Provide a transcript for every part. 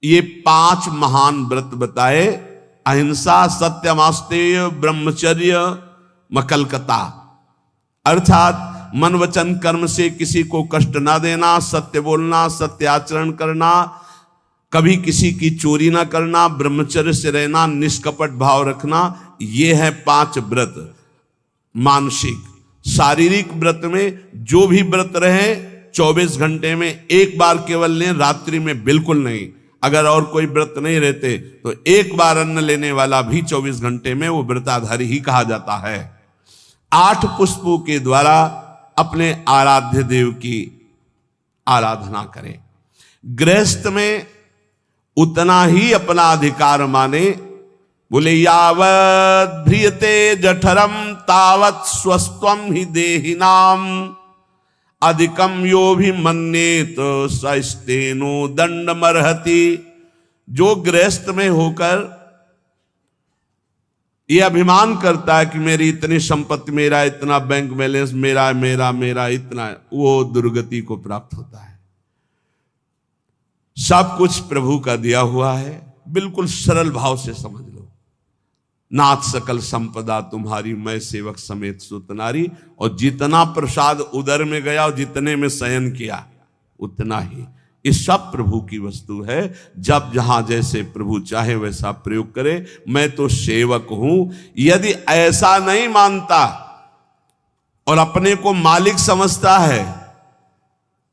ये 5 महान व्रत बताए। अहिंसा, सत्यमास्तेय, ब्रह्मचर्य, मकलकता, अर्थात मन वचन कर्म से किसी को कष्ट ना देना, सत्य बोलना, सत्य आचरण करना, कभी किसी की चोरी ना करना, ब्रह्मचर्य से रहना, निष्कपट भाव रखना। ये है 5 व्रत। मानसिक शारीरिक व्रत में जो भी व्रत रहे 24 घंटे में एक बार केवल लें, रात्रि में बिल्कुल नहीं। अगर और कोई व्रत नहीं रहते तो एक बार अन्न लेने वाला भी 24 घंटे में वो व्रताधारी ही कहा जाता है। 8 पुष्पों के द्वारा अपने आराध्य देव की आराधना करें। गृहस्थ में उतना ही अपना अधिकार माने। बोले यावत् भ्रियते जठरम तावत् स्वस्त्वम ही देहिनाम अधिकम यो भी मन्येत सस्तेनो दंडमर्हति। जो गृहस्थ में होकर यह अभिमान करता है कि मेरी इतनी संपत्ति, मेरा इतना बैंक बैलेंस, मेरा मेरा मेरा इतना, वो दुर्गति को प्राप्त होता है। सब कुछ प्रभु का दिया हुआ है। बिल्कुल सरल भाव से समझ लो। नाथ सकल संपदा तुम्हारी, मैं सेवक समेत सुत नारी। और जितना प्रसाद उदर में गया और जितने में शयन किया उतना ही, ये सब प्रभु की वस्तु है। जब जहां जैसे प्रभु चाहे वैसा प्रयोग करे। मैं तो सेवक हूं। यदि ऐसा नहीं मानता और अपने को मालिक समझता है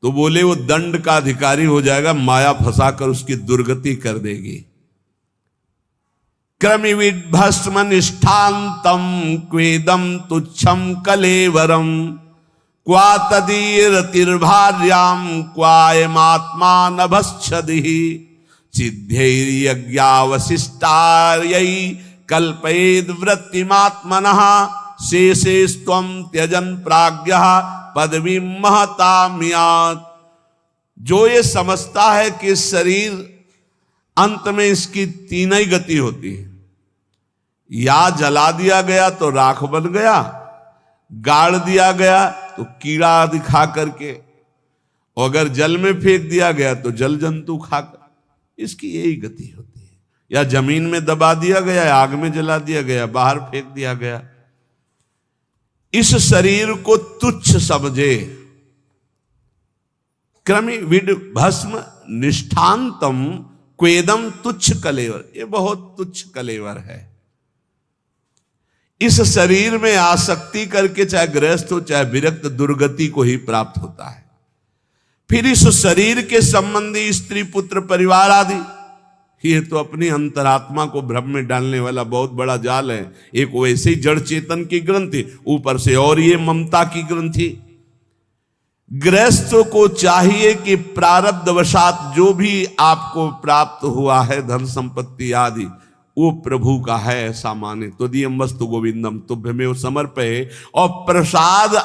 तो बोले वो दंड का अधिकारी हो जाएगा, माया फंसाकर उसकी दुर्गति कर देगी। क्रमिविद भस्म निष्ठांतम क्वेदम तुच्छम कलेवरम क्वा तदीरतिर्भार्याम क्वायमात्मा नभश्छदिहि सिद्धैर्यज्ञावशिष्टार्यै कल्पयेद वृत्तिमात्मनः शेषेस्त्वं त्यजन प्राज्ञः पदवी महताम्यात्। जो ये समझता है कि शरीर अंत में इसकी 3 ही गति होती है, या जला दिया गया तो राख बन गया, गाड़ दिया गया तो कीड़ा दिखा करके, और अगर जल में फेंक दिया गया तो जल जंतु खाकर, इसकी यही गति होती है। या जमीन में दबा दिया गया, आग में जला दिया गया, बाहर फेंक दिया गया। इस शरीर को तुच्छ समझे। क्रमि विड भस्म निष्ठांतम क्वेदम तुच्छ कलेवर, ये बहुत तुच्छ कलेवर है। इस शरीर में आसक्ति करके चाहे गृहस्थ हो चाहे विरक्त, दुर्गति को ही प्राप्त होता है। फिर इस शरीर के संबंधी स्त्री पुत्र परिवार आदि, ये तो अपनी अंतरात्मा को भ्रम में डालने वाला बहुत बड़ा जाल है। एक वैसे ही जड़ चेतन की ग्रंथि, ऊपर से और ये ममता की ग्रंथि। गृहस्थ को चाहिए कि प्रारब्धवशात जो भी आपको प्राप्त हुआ है, धन संपत्ति आदि, वो प्रभु का है ऐसा माने। त्वदीयं वस्तु गोविंदम तुभ्यमेव समर्पये, और प्रसाद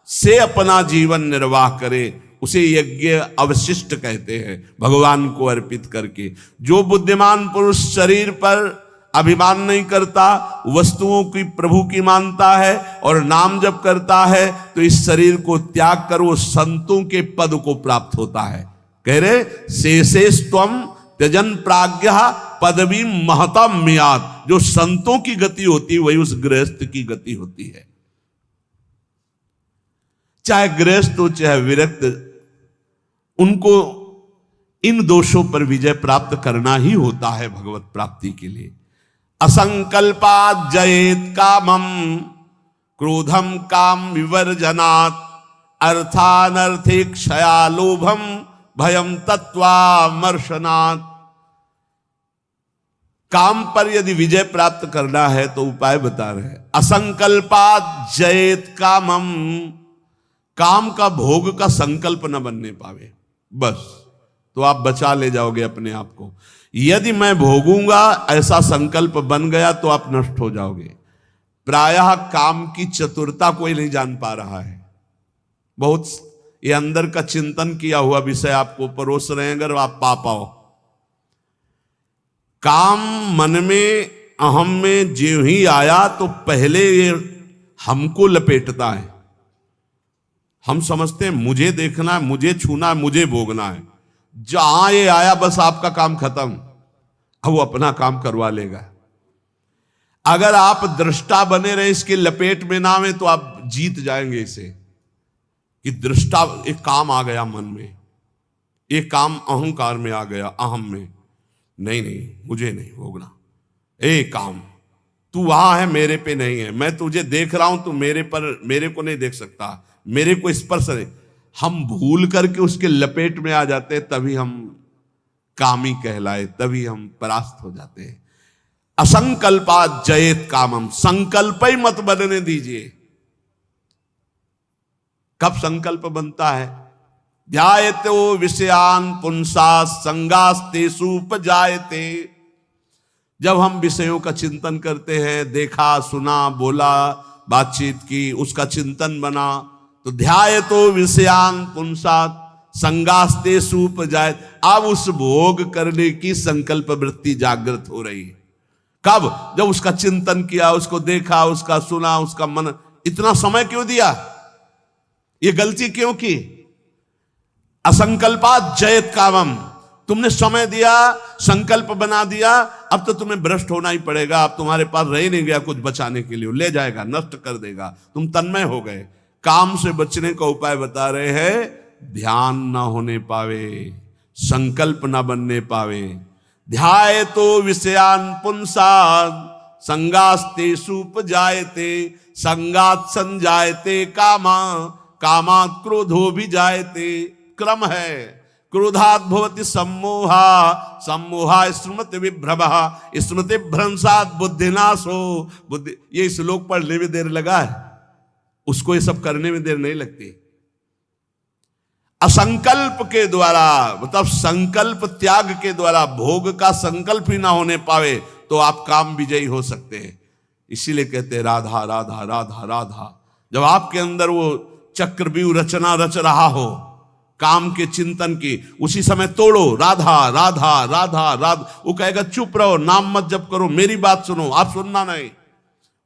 से अपना जीवन निर्वाह करे। उसे यज्ञ अवशिष्ट कहते हैं, भगवान को अर्पित करके। जो बुद्धिमान पुरुष शरीर पर अभिमान नहीं करता, वस्तुओं की प्रभु की मानता है और नाम जप करता है, तो इस शरीर को त्याग कर वो संतों के पद को प्राप्त होता है। कह रहे शेषेस्त्वं त्यजन प्राज्ञः पदवी महताम्यात्। जो संतों की गति होती है वही उस गृहस्थ की गति होती है। चाहे गृहस्थ हो चाहे विरक्त, उनको इन दोषों पर विजय प्राप्त करना ही होता है भगवत प्राप्ति के लिए। असंकल्पात् जयेत कामम क्रोधम काम विवर्जनात् अर्थानर्थे क्षया लोभम भयम तत्वामर्शनात्। काम पर यदि विजय प्राप्त करना है तो उपाय बता रहे हैं। असंकल्पात् जयेत कामम, काम का भोग का संकल्प न बनने पावे, बस तो आप बचा ले जाओगे अपने आप को। यदि मैं भोगूंगा ऐसा संकल्प बन गया तो आप नष्ट हो जाओगे। प्रायः काम की चतुरता कोई नहीं जान पा रहा है। बहुत ये अंदर का चिंतन किया हुआ विषय आपको परोस रहे हैं, अगर आप पा पाओ। काम मन में अहम में जो ही आया तो पहले ये हमको लपेटता है। हम समझते हैं मुझे देखना है, मुझे छूना है, मुझे भोगना है। जहां ये आया बस आपका काम खत्म, अब वो अपना काम करवा लेगा। अगर आप दृष्टा बने रहे, इसके लपेट में ना आवे, तो आप जीत जाएंगे इसे, कि दृष्टा एक काम आ गया मन में, एक काम अहंकार में आ गया, अहम में, नहीं नहीं मुझे नहीं भोगना, एक काम तू वहां है, मेरे पे नहीं है, मैं तुझे देख रहा हूं, तू मेरे को नहीं देख सकता, मेरे को स्पर्श नहीं। हम भूल करके उसके लपेट में आ जाते हैं, तभी हम कामी कहलाए, तभी हम परास्त हो जाते हैं। असंकल्पात जयेत कामम, संकल्प ही मत बनने दीजिए। कब संकल्प बनता है? ध्यायतो विषयान पुंसा संगास्तेषु उपजायते। जब हम विषयों का चिंतन करते हैं, देखा सुना बोला बातचीत की, उसका चिंतन बना, तो ध्यायतो विषयान पुंसा संगास्तेषु उपजायते। अब उस भोग करने की संकल्प वृत्ति जागृत हो रही है। कब? जब उसका चिंतन किया, उसको देखा, उसका सुना, उसका मन। इतना समय क्यों दिया? ये गलती क्यों की? असंकल्पात जयत कामम। तुमने समय दिया, संकल्प बना दिया, अब तो तुम्हें भ्रष्ट होना ही पड़ेगा। अब तुम्हारे पास रह नहीं गया कुछ बचाने के लिए, ले जाएगा, नष्ट कर देगा, तुम तन्मय हो गए। काम से बचने का उपाय बता रहे हैं, ध्यान ना होने पावे, संकल्प ना बनने पावे। ध्यायतो विषयान पुंसान् संगास्तेषु उपजायते, संगात् संजायते कामा, कामात् क्रोधो विजायते। क्रम है, क्रोधात् भवति सम्मोहा, सम्मोहा स्मृति विभ्रमः, स्मृति भ्रंशात् बुद्धिनाशो। बुद्धि, ये श्लोक पढ़ने में देर लगा है, उसको ये सब करने में देर नहीं लगती। असंकल्प के द्वारा, मतलब संकल्प त्याग के द्वारा, भोग का संकल्प ही ना होने पावे तो आप काम विजयी हो सकते हैं। इसीलिए कहते हैं राधा राधा राधा राधा। जब आपके अंदर वो चक्रव्यूह रचना रच रहा हो काम के चिंतन की, उसी समय तोड़ो, राधा राधा राधा राधा। वो कहेगा चुप रहो, नाम मत जप करो, मेरी बात सुनो। आप सुनना नहीं,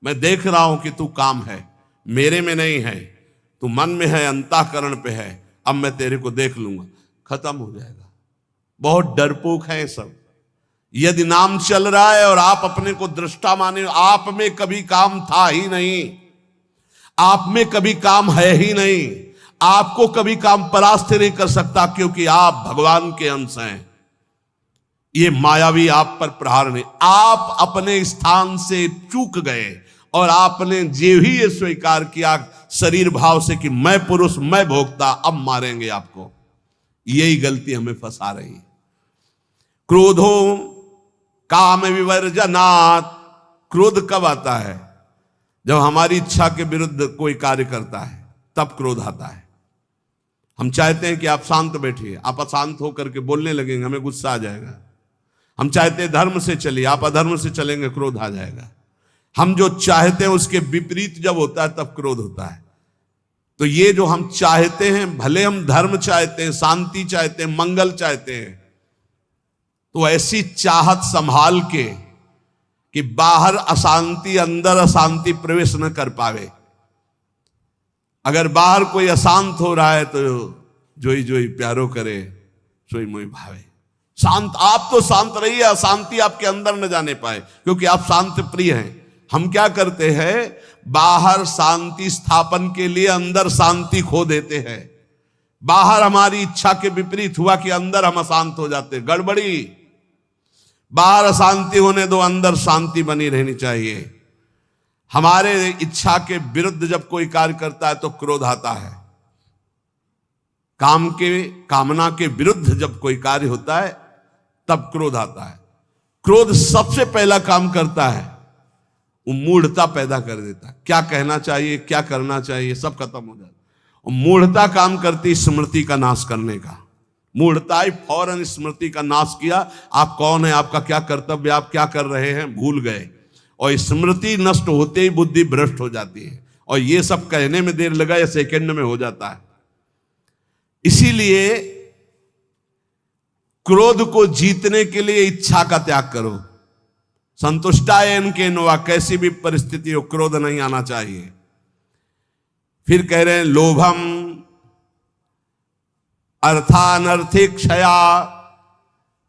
मैं देख रहा हूं कि तू काम है, मेरे में नहीं है, तू मन में है, अंतःकरण पे है, अब मैं तेरे को देख लूंगा, खत्म हो जाएगा। बहुत डरपोक है सब। यदि नाम चल रहा है और आप अपने को दृष्टा माने, आप में कभी काम था ही नहीं, आप में कभी काम है ही नहीं, आपको कभी काम परास्त नहीं कर सकता, क्योंकि आप भगवान के अंश हैं। ये मायावी आप पर प्रहार नहीं, आप अपने स्थान से चूक गए और आपने जो ही ये स्वीकार किया शरीर भाव से कि मैं पुरुष, मैं भोक्ता, अब मारेंगे आपको। यही गलती हमें फंसा रही है। क्रोधो काम विवर्जनात्। क्रोध कब आता है? जब हमारी इच्छा के विरुद्ध कोई कार्य करता है, तब क्रोध आता है। हम चाहते हैं कि आप शांत बैठिए, आप अशांत होकर के बोलने लगेंगे, हमें गुस्सा आ जाएगा। हम चाहते हैं धर्म से चलिए, आप अधर्म से चलेंगे, क्रोध आ जाएगा। हम जो चाहते हैं उसके विपरीत जब होता है तब क्रोध होता है। तो ये जो हम चाहते हैं, भले हम धर्म चाहते हैं, शांति चाहते हैं, मंगल चाहते हैं, तो ऐसी चाहत संभाल के कि बाहर अशांति, अंदर अशांति प्रवेश न कर पावे। अगर बाहर कोई अशांत हो रहा है तो जोई जोई प्यारो करे, सोई मोई भावे। शांत, आप तो शांत रहिए, अशांति आपके अंदर न जाने पाए, क्योंकि आप शांति प्रिय हैं। हम क्या करते हैं, बाहर शांति स्थापन के लिए अंदर शांति खो देते हैं। बाहर हमारी इच्छा के विपरीत हुआ कि अंदर हम अशांत हो जाते, गड़बड़ी। बाहर अशांति होने दो, अंदर शांति बनी रहनी चाहिए। हमारे इच्छा के विरुद्ध जब कोई कार्य करता है तो क्रोध आता है। कामना के विरुद्ध जब कोई कार्य होता है तब क्रोध आता है। क्रोध सबसे पहला काम करता है, वो मूढ़ता पैदा कर देता है। क्या कहना चाहिए, क्या करना चाहिए, सब खत्म हो जाता है। और मूढ़ता काम करती स्मृति का नाश करने का। मूढ़ता ही फौरन स्मृति का नाश किया। आप कौन है, आपका क्या कर्तव्य, आप क्या कर रहे हैं, भूल गए। और स्मृति नष्ट होते ही बुद्धि भ्रष्ट हो जाती है। और ये सब कहने में देर लगा या सेकंड में हो जाता है। इसीलिए क्रोध को जीतने के लिए इच्छा का त्याग करो। संतुष्टायन के नवा, कैसी भी परिस्थिति हो क्रोध नहीं आना चाहिए। फिर कह रहे हैं लोभम अर्थानर्थे क्षया,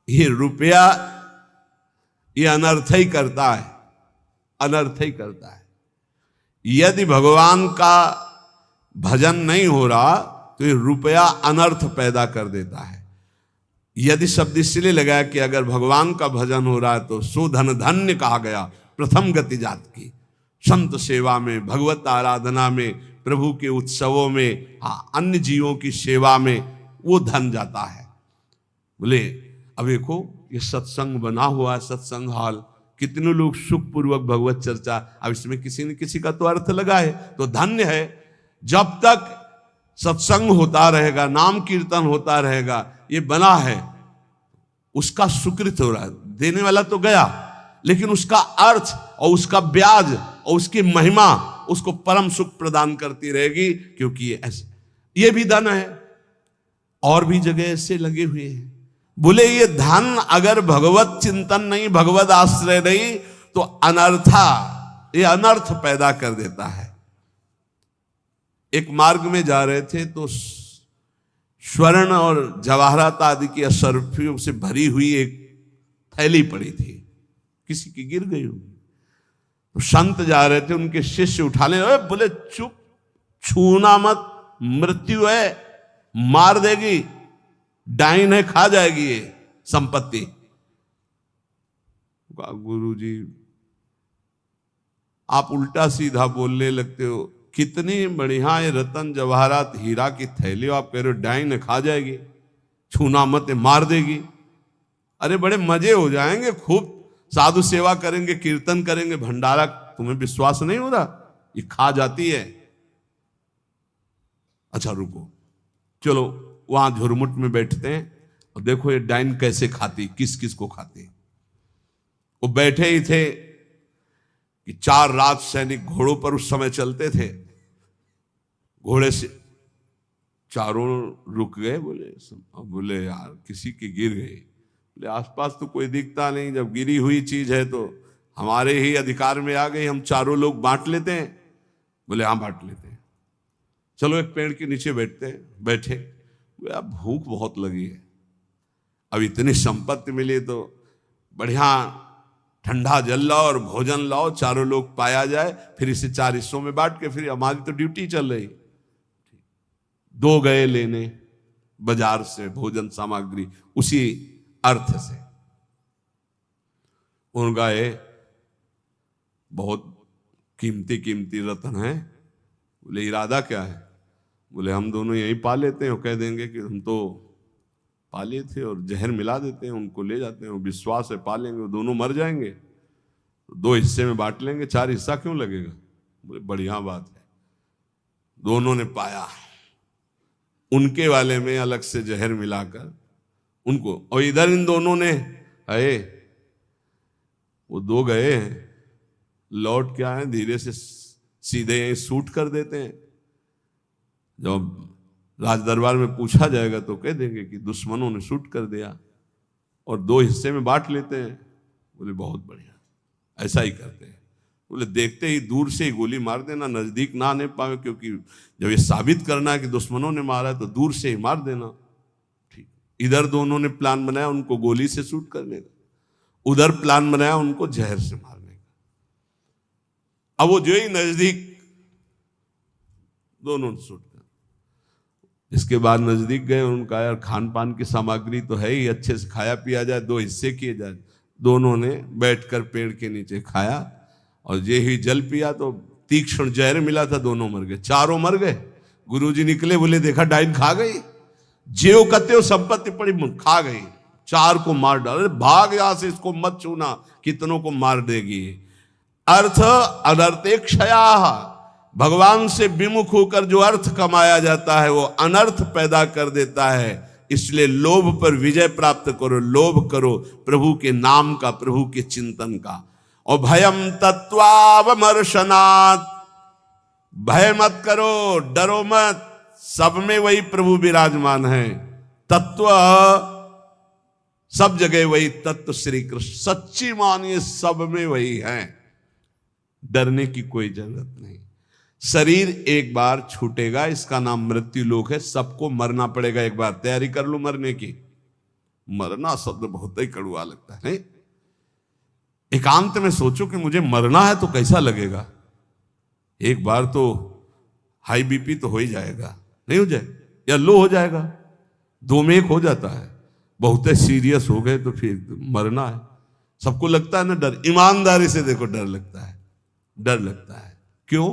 ये रुपया ये अनर्थ ही करता है, अनर्थ ही करता है। यदि भगवान का भजन नहीं हो रहा तो ये रुपया अनर्थ पैदा कर देता है। यदि शब्द इसलिए लगाया कि अगर भगवान का भजन हो रहा है तो सुधन धन्य कहा गया, प्रथम गति जात की। संत सेवा में, भगवत आराधना में, प्रभु के उत्सवों में, हाँ अन्य जीवों की सेवा में वो धन जाता है। बोले अब देखो ये सत्संग बना हुआ है, सत्संग हॉल, कितने लोग सुखपूर्वक भगवत चर्चा, अब इसमें किसी न किसी का तो अर्थ लगा है, तो धन्य है। जब तक सत्संग होता रहेगा, नाम कीर्तन होता रहेगा, ये बना है, उसका सुकृत हो रहा है। देने वाला तो गया, लेकिन उसका अर्थ और उसका ब्याज और उसकी महिमा उसको परम सुख प्रदान करती रहेगी, क्योंकि ये ऐसे, ये भी धन है। और भी जगह ऐसे लगे हुए हैं। बोले ये धन अगर भगवत चिंतन नहीं, भगवत आश्रय नहीं, तो अनर्था, ये अनर्थ पैदा कर देता है। एक मार्ग में जा रहे थे तो स्वर्ण और जवाहरात आदि की असरफियों से भरी हुई एक थैली पड़ी थी, किसी की गिर गई होगी। तो संत जा रहे थे, उनके शिष्य उठा ले, बोले चुप, छूना मत, मृत्यु है, मार देगी, डाइन है, खा जाएगी ये संपत्ति। गुरु जी आप उल्टा सीधा बोलने लगते हो, कितनी बढ़िया ये रतन जवाहरात हीरा की थैली, आप कह रहे हो डाइन है, खा जाएगी, छूना मत, मार देगी। अरे बड़े मजे हो जाएंगे, खूब साधु सेवा करेंगे, कीर्तन करेंगे, भंडारा, तुम्हें विश्वास नहीं हो रहा ये खा जाती है। अच्छा रुको, चलो वहां झुरमुट में बैठते हैं और देखो ये डाइन कैसे खाती, किस किस को खाती। वो बैठे ही थे कि 4 राज सैनिक घोड़ों पर उस समय चलते थे, घोड़े से चारों रुक गए। बोले यार किसी की गिर गई। बोले आसपास तो कोई दिखता नहीं, जब गिरी हुई चीज है तो हमारे ही अधिकार में आ गई, हम चारों लोग बांट लेते हैं। बोले हाँ बांट लेते हैं, चलो एक पेड़ के नीचे बैठते हैं। बैठे, अब भूख बहुत लगी है, अब इतनी संपत्ति मिली तो बढ़िया ठंडा जल लाओ और भोजन लाओ, चारों लोग पाया जाए, फिर इसे 4 हिस्सों में बांट के, फिर हमारी तो ड्यूटी चल रही। 2 गए लेने बाजार से भोजन सामग्री, उसी अर्थ से उनका ये बहुत कीमती कीमती रत्न है। बोले इरादा क्या है? बोले हम दोनों यहीं पा लेते हैं, कह देंगे कि हम तो पाले थे और जहर मिला देते हैं, उनको ले जाते हैं, वो विश्वास है पालेंगे, वो दोनों मर जाएंगे, तो 2 हिस्से में बांट लेंगे, 4 हिस्सा क्यों लगेगा? बोले बढ़िया बात है। दोनों ने पाया, उनके वाले में अलग से जहर मिलाकर उनको, और इधर इन दोनों ने आए, वो 2 गए हैं, लौट के आए, धीरे से सीधे यहीं शूट कर देते हैं। जब राज दरबार में पूछा जाएगा तो कह देंगे कि दुश्मनों ने शूट कर दिया, और 2 हिस्से में बांट लेते हैं। बोले बहुत बढ़िया, ऐसा ही करते हैं। बोले देखते ही दूर से ही गोली मार देना, नजदीक ना आने पावे, क्योंकि जब ये साबित करना है कि दुश्मनों ने मारा है तो दूर से ही मार देना। ठीक, इधर दोनों ने प्लान बनाया उनको गोली से शूट करने का, उधर प्लान बनाया उनको जहर से मारने का। अब वो जो ही नजदीक, दोनों ने शूट कर, इसके बाद नजदीक गए, उनका यार खान पान की सामग्री तो है ही, अच्छे से खाया पिया जाए, 2 हिस्से किए जाए। दोनों ने बैठकर पेड़ के नीचे खाया, और जे ही जल पिया तो तीक्ष्ण जहर मिला था, दोनों मर गए, चारों मर गए। गुरुजी निकले, बोले देखा डाइन खा गई, जेव कते हो संपत्ति पड़ी खा गई, 4 को मार डाल, भाग यहां से, इसको मत छूना, कितनों को मार देगी। अर्थ अनर्थे क्षया, भगवान से विमुख होकर जो अर्थ कमाया जाता है वो अनर्थ पैदा कर देता है। इसलिए लोभ पर विजय प्राप्त करो, लोभ करो प्रभु के नाम का, प्रभु के चिंतन का। और भयम तत्वावमर्शनात्, भय मत करो, डरो मत, सब में वही प्रभु विराजमान है। तत्व सब जगह वही तत्व श्री कृष्ण, सच्ची मानिए सब में वही है, डरने की कोई जरूरत नहीं। शरीर एक बार छूटेगा, इसका नाम मृत्यु लोक है। सबको मरना पड़ेगा एक बार। तैयारी कर लो मरने की। मरना शब्द बहुत ही कड़वा लगता है नहीं? एकांत में सोचो कि मुझे मरना है तो कैसा लगेगा। एक बार तो हाई बीपी तो हो ही जाएगा, नहीं हो जाए या लो हो जाएगा, दो में एक हो जाता है। बहुत सीरियस हो गए तो फिर मरना है। सबको लगता है ना डर। ईमानदारी से देखो, डर लगता है, डर लगता है। क्यों?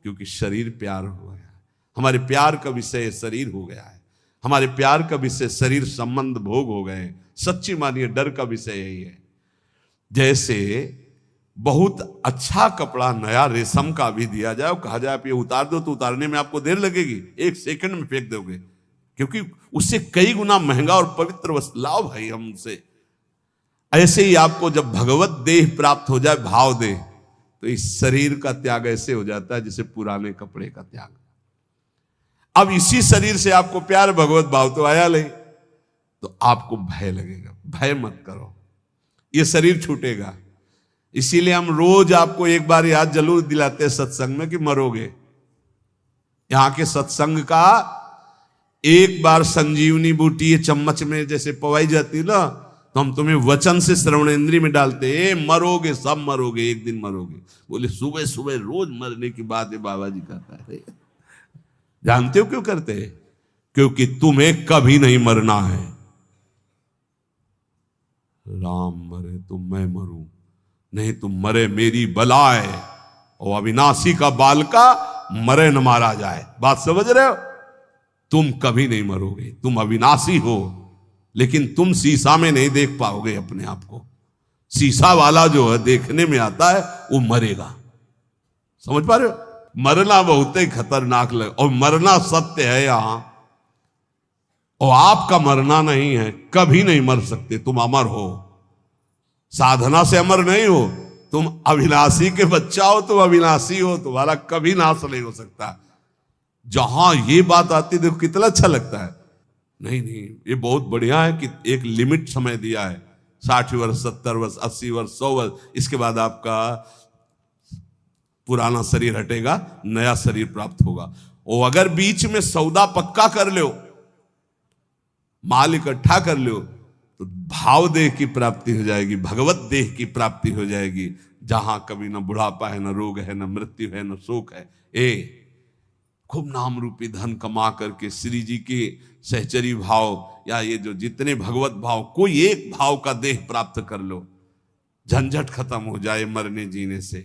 क्योंकि शरीर प्यार हो गया है। हमारे प्यार का विषय शरीर हो गया है। हमारे प्यार का विषय शरीर संबंध भोग हो गए। सच्ची मानिए डर का विषय यही है। जैसे बहुत अच्छा कपड़ा नया रेशम का भी दिया जाए और कहा जाए आप ये उतार दो, तो उतारने में आपको देर लगेगी, एक सेकंड में फेंक दोगे, क्योंकि उससे कई गुना महंगा और पवित्र वस्त्र लाओ भाई हमसे। ऐसे ही आपको जब भगवत देह प्राप्त हो जाए, भाव देह, तो इस शरीर का त्याग ऐसे हो जाता है जैसे पुराने कपड़े का त्याग। अब इसी शरीर से आपको प्यार भगवत भाव तो आया नहीं, तो आपको भय लगेगा। भय मत करो, ये शरीर छूटेगा। इसीलिए हम रोज आपको एक बार याद जरूर दिलाते हैं सत्संग में कि मरोगे। यहां के सत्संग का एक बार संजीवनी बूटी चम्मच में जैसे पवाई जाती ना, तो हम तुम्हें वचन से श्रवणेंद्रिय में डालते, मरोगे, सब मरोगे, एक दिन मरोगे। बोले सुबह सुबह रोज मरने की बात है बाबा जी कहता है। जानते हो क्यों करते हैं? क्योंकि तुम्हें कभी नहीं मरना है। राम मरे तो मैं मरूं, नहीं तुम मरे मेरी बलाए, और अविनाशी का बालका मरे न मारा जाए। बात समझ रहे हो? तुम कभी नहीं मरोगे, तुम अविनाशी हो, लेकिन तुम शीशा में नहीं देख पाओगे अपने आप को। शीशा वाला जो है देखने में आता है, वो मरेगा। समझ पा रहे हो? मरना बहुत ही खतरनाक लगे, और मरना सत्य है यहां, और आपका मरना नहीं है। कभी नहीं मर सकते, तुम अमर हो। साधना से अमर नहीं हो, तुम अविनाशी के बच्चा हो, तुम अविनाशी हो, तुम्हारा कभी नाश नहीं हो सकता। जहां ये बात आती देखो कितना अच्छा लगता है। नहीं नहीं, ये बहुत बढ़िया है कि एक लिमिट समय दिया है, 60 वर्ष, 70 वर्ष, 80 वर्ष, 100 वर्ष, इसके बाद आपका पुराना शरीर हटेगा, नया शरीर प्राप्त होगा। और अगर बीच में सौदा पक्का कर लो, माल इकट्ठा कर लो, तो भाव देह की प्राप्ति हो जाएगी, भगवत देह की प्राप्ति हो जाएगी, जहां कभी न बुढ़ापा है, न रोग है, न मृत्यु है, न शोक है। खूब नाम रूपी धन कमा करके श्री जी के सहचरी भाव या ये जो जितने भगवत भाव, कोई एक भाव का देह प्राप्त कर लो, झंझट खत्म हो जाए मरने जीने से।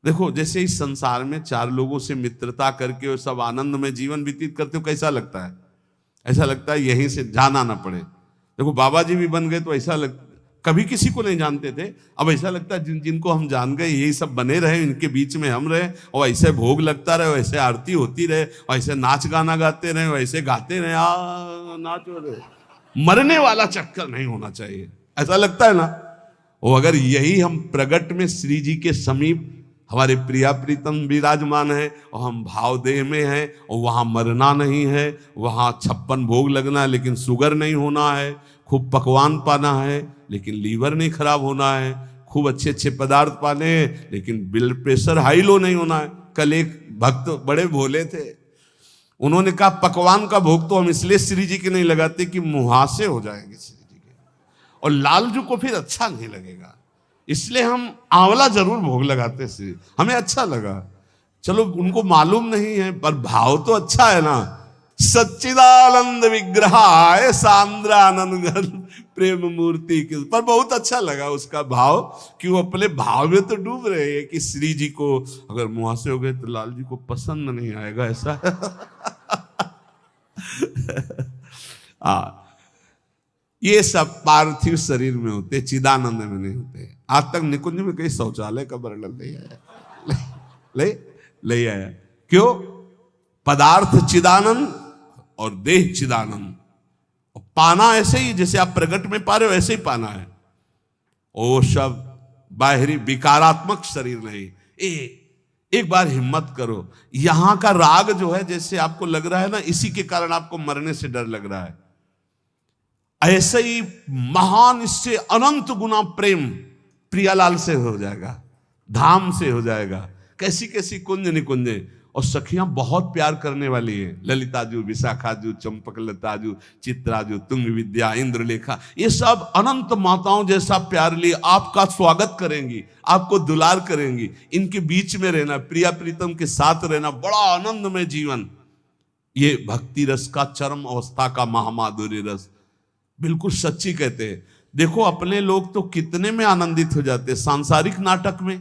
देखो जैसे इस संसार में 4 लोगों से मित्रता करके और सब आनंद में जीवन व्यतीत करते हो, कैसा लगता है? ऐसा लगता है यहीं से जाना ना पड़े। देखो बाबा जी भी बन गए तो ऐसा कभी किसी को नहीं जानते थे, अब ऐसा लगता है जिनको हम जान गए यही सब बने रहे, इनके बीच में हम रहे, और ऐसे भोग लगता रहे, वैसे आरती होती रहे, और ऐसे नाच गाना गाते रहे, वैसे गाते रहे, नाचो रहे। मरने वाला चक्कर नहीं होना चाहिए, ऐसा लगता है ना। और अगर यही हम प्रगट में श्री जी के समीप हमारे प्रिया प्रीतम विराजमान है, और हम भाव देह में हैं, और वहां मरना नहीं है, वहां 56 भोग लगना है लेकिन शुगर नहीं होना है, खूब पकवान पाना है लेकिन लीवर नहीं खराब होना है, खूब अच्छे अच्छे पदार्थ पाने हैं लेकिन ब्लड प्रेशर हाई लो नहीं होना है। कल एक भक्त बड़े भोले थे, उन्होंने कहा पकवान का भोग तो हम इसलिए श्री जी के नहीं लगाते कि मुहासे हो जाएंगे श्री जी के, और लालजू को फिर अच्छा नहीं लगेगा, इसलिए हम आंवला जरूर भोग लगाते श्री, हमें अच्छा लगा। चलो उनको मालूम नहीं है, पर भाव तो अच्छा है ना। सच्चिदानंद विग्रहाय सांद्रानंद प्रेम मूर्ति के, पर बहुत अच्छा लगा उसका भाव कि वो अपने भाव में तो डूब रहे हैं कि श्री जी को अगर मुहासे हो गए तो लाल जी को पसंद नहीं आएगा, ऐसा। ये सब पार्थिव शरीर में होते, चिदानंद में नहीं होते। आज तक निकुंज में कहीं शौचालय का वर्णन नहीं आया, ले आया। क्यों? पदार्थ चिदानंद और देह चिदानंद। पाना ऐसे ही जैसे आप प्रगट में पा रहे हो ऐसे ही पाना है। ओ सब बाहरी विकारात्मक शरीर नहीं। एक बार हिम्मत करो, यहां का राग जो है जैसे आपको लग रहा है ना, इसी के कारण आपको मरने से डर लग रहा है। ऐसे ही महान, इससे अनंत गुना प्रेम प्रियालाल से हो जाएगा, धाम से हो जाएगा। कैसी कैसी कुंज निकुंजे, और सखियां बहुत प्यार करने वाली हैं, ललिताजू, विशाखाजू, चंपकलताजू, चित्राजू, तुंग विद्या, इंद्रलेखा, ये सब अनंत माताओं जैसा प्यार लिए आपका स्वागत करेंगी, आपको दुलार करेंगी। इनके बीच में रहना, प्रिया प्रीतम के साथ रहना, बड़ा आनंदमय जीवन। ये भक्ति रस का चरम अवस्था का महामाधुर्य रस, बिल्कुल सच्ची कहते हैं। देखो अपने लोग तो कितने में आनंदित हो जाते हैं सांसारिक नाटक में।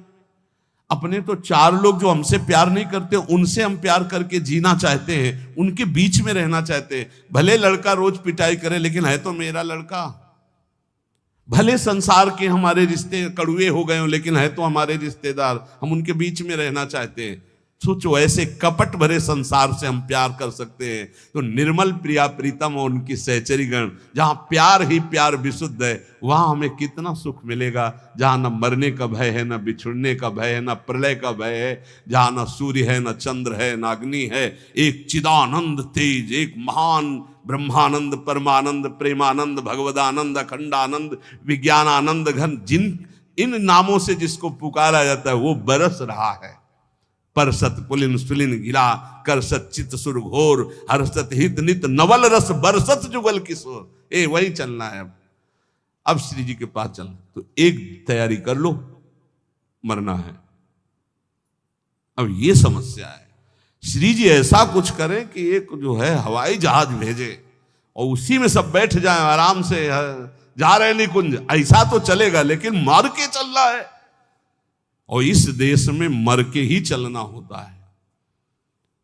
अपने तो 4 लोग जो हमसे प्यार नहीं करते, उनसे हम प्यार करके जीना चाहते हैं, उनके बीच में रहना चाहते हैं। भले लड़का रोज पिटाई करे, लेकिन है तो मेरा लड़का। भले संसार के हमारे रिश्ते कड़ुए हो गए हो, लेकिन है तो हमारे रिश्तेदार, हम उनके बीच में रहना चाहते हैं। सोचो ऐसे कपट भरे संसार से हम प्यार कर सकते हैं, तो निर्मल प्रिया प्रीतम और उनकी सहचरी गण, जहां प्यार ही प्यार विशुद्ध है, वहां हमें कितना सुख मिलेगा। जहां न मरने का भय है, न बिछुड़ने का भय है, न प्रलय का भय है, जहां न सूर्य है, न चंद्र है, न अग्नि है, एक चिदानंद तेज, एक महान ब्रह्मानंद, परमानंद, प्रेमानंद, भगवदानंद, अखंडानंद, विज्ञानानंद घन, जिन इन नामों से जिसको पुकारा जाता है, वो बरस रहा है। परसत पुलिन सुलिन गिला, करसत चित सुर घोर, हर्षत हित नित नवल रस, बरसत जुगल किशोर। वही चलना है। अब श्री जी के पास चलना, तो एक तैयारी कर लो, मरना है। अब ये समस्या है, श्री जी ऐसा कुछ करें कि एक जो है हवाई जहाज भेजे और उसी में सब बैठ जाएं आराम से, जा रहे निकुंज, ऐसा तो चलेगा, लेकिन मर के चलना है। और इस देश में मर के ही चलना होता है।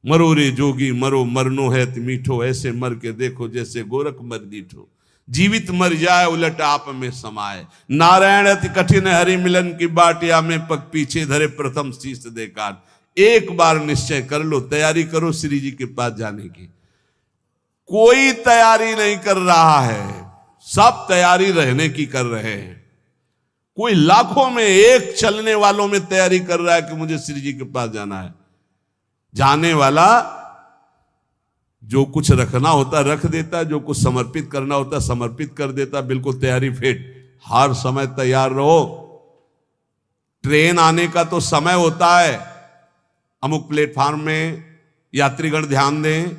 मरो रे जोगी मरो, मरनो है मीठो, ऐसे मर के देखो जैसे गोरख मर दीठो। जीवित मर जाए उलट आप में समाए, नारायण अति कठिन हरि मिलन की बाटिया में पग पीछे धरे प्रथम शीश दे काट। एक बार निश्चय कर लो, तैयारी करो श्री जी के पास जाने की। कोई तैयारी नहीं कर रहा है, सब तैयारी रहने की कर रहे हैं। कोई लाखों में एक चलने वालों में तैयारी कर रहा है कि मुझे श्री जी के पास जाना है। जाने वाला जो कुछ रखना होता रख देता, जो कुछ समर्पित करना होता समर्पित कर देता, बिल्कुल तैयारी फिट, हर समय तैयार रहो। ट्रेन आने का तो समय होता है, अमुक प्लेटफार्म में यात्रीगण ध्यान दें,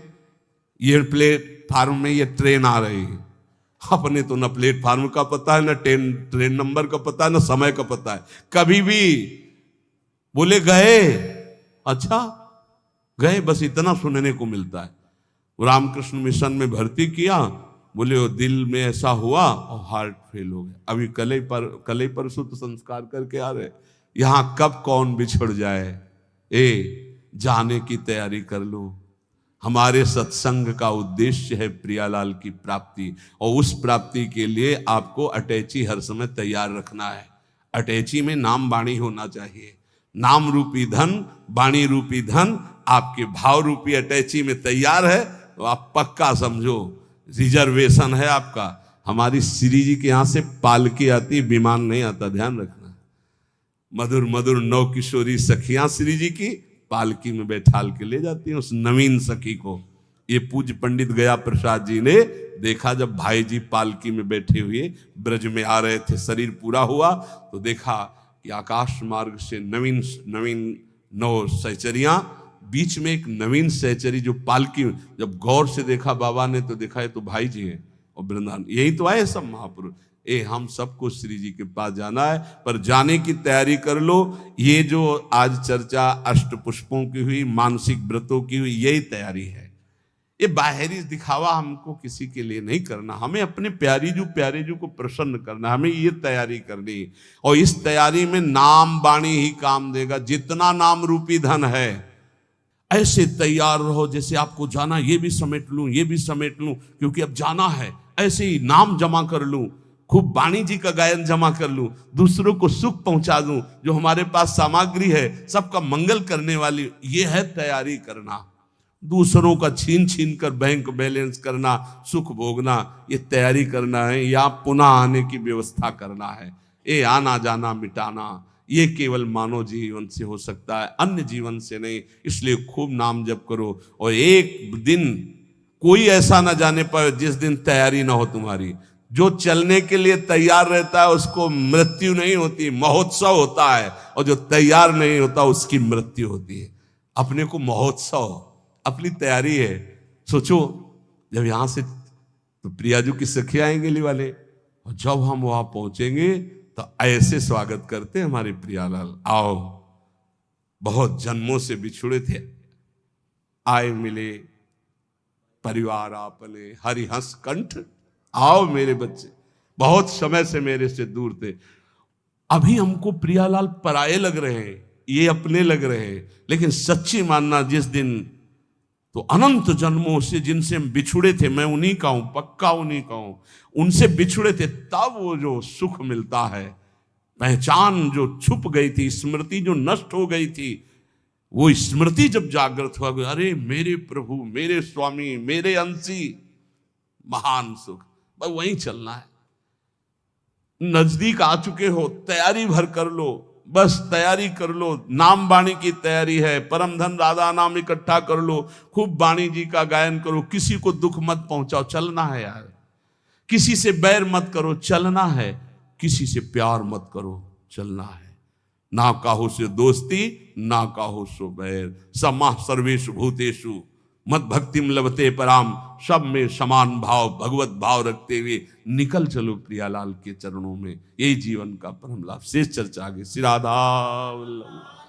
ये प्लेटफार्म में ये ट्रेन आ रही है। अपने तो न प्लेटफार्म का पता है, न ट्रेन नंबर का पता है, न समय का पता है। कभी भी बोले गए, अच्छा गए, बस इतना सुनने को मिलता है। रामकृष्ण मिशन में भर्ती किया, बोले वो दिल में ऐसा हुआ और हार्ट फेल हो गया। अभी कल ही परसों तो संस्कार करके आ रहे। यहां कब कौन बिछड़ जाए, जाने की तैयारी कर लो। हमारे सत्संग का उद्देश्य है प्रियालाल की प्राप्ति, और उस प्राप्ति के लिए आपको अटैची हर समय तैयार रखना है। अटैची में नाम वाणी होना चाहिए। नाम रूपी धन, वाणी रूपी धन आपके भाव रूपी अटैची में तैयार है, तो आप पक्का समझो रिजर्वेशन है आपका। हमारी श्री जी के यहां से पालकी आती, विमान नहीं आता, ध्यान रखना। मधुर मधुर नौ किशोरी सखियां श्री जी की पालकी में बैठाल के ले जाती हैं उस नवीन सखी को। ये पूज्य पंडित गया प्रसाद जी ने देखा, जब भाई जी पालकी में बैठे हुए ब्रज में आ रहे थे, शरीर पूरा हुआ तो देखा कि आकाश मार्ग से नवीन नवीन 9 सहचरियां, बीच में एक नवीन सहचरी जो पालकी में, जब गौर से देखा बाबा ने तो देखा ये तो भाई जी हैं और वृंदावन, यही तो आए सब महापुरुष। हम सबको श्री जी के पास जाना है, पर जाने की तैयारी कर लो। ये जो आज चर्चा अष्ट पुष्पों की हुई, मानसिक व्रतों की हुई, यही तैयारी है। ये बाहरी दिखावा हमको किसी के लिए नहीं करना, हमें अपने प्यारे जू को प्रसन्न करना, हमें ये तैयारी करनी। और इस तैयारी में नाम वाणी ही काम देगा। जितना नाम रूपी धन है, ऐसे तैयार रहो जैसे आपको जाना, ये भी समेट लूं, ये भी समेट लूं, क्योंकि अब जाना है। ऐसे ही नाम जमा कर लूं, खूब वाणी जी का गायन जमा कर लूं, दूसरों को सुख पहुंचा दूं, जो हमारे पास सामग्री है सबका मंगल करने वाली, ये है तैयारी करना। दूसरों का छीन छीन कर बैंक बैलेंस करना, सुख भोगना, ये तैयारी करना है। या पुनः आने की व्यवस्था करना है। ये आना जाना मिटाना, ये केवल मानव जीवन से हो सकता है, अन्य जीवन से नहीं। इसलिए खूब नाम जप करो, और एक दिन कोई ऐसा ना जाने पाए जिस दिन तैयारी ना हो तुम्हारी। जो चलने के लिए तैयार रहता है उसको मृत्यु नहीं होती, महोत्सव होता है, और जो तैयार नहीं होता उसकी मृत्यु होती है। अपने को महोत्सव, अपनी तैयारी है। सोचो जब यहां से तो प्रियाजू की सखी आएंगे ली वाले, और जब हम वहां पहुंचेंगे तो ऐसे स्वागत करते हमारे प्रियालाल, आओ बहुत जन्मों से बिछुड़े थे, आए मिले परिवार आपने हरिहंस कंठ, आओ मेरे बच्चे, बहुत समय से मेरे से दूर थे। अभी हमको प्रियालाल पराये लग रहे हैं, ये अपने लग रहे हैं, लेकिन सच्ची मानना जिस दिन तो अनंत जन्मों से जिनसे हम बिछुड़े थे, मैं उन्हीं का हूं, पक्का उन्हीं का हूं, उनसे बिछुड़े थे, तब वो जो सुख मिलता है, पहचान जो छुप गई थी, स्मृति जो नष्ट हो गई थी, वो स्मृति जब जागृत हुआ, अरे मेरे प्रभु, मेरे स्वामी, मेरे अंशी, महान सुख। बस वहीं चलना है। नजदीक आ चुके हो, तैयारी भर कर लो, बस तैयारी कर लो। नाम वाणी की तैयारी है, परम धन राधा नाम इकट्ठा कर लो, खूब वाणी जी का गायन करो, किसी को दुख मत पहुंचाओ, चलना है यार। किसी से बैर मत करो, चलना है। किसी से प्यार मत करो, चलना है। ना काहू से दोस्ती, ना काहू सो बैर, समाह सर्वेषु भूतेषु मत भक्तिम लभते पराम, सब में समान भाव, भगवत भाव रखते हुए निकल चलो प्रियालाल के चरणों में। यही जीवन का परम लाभ। शेष चर्चा आगे। श्री राधा वल्लभ।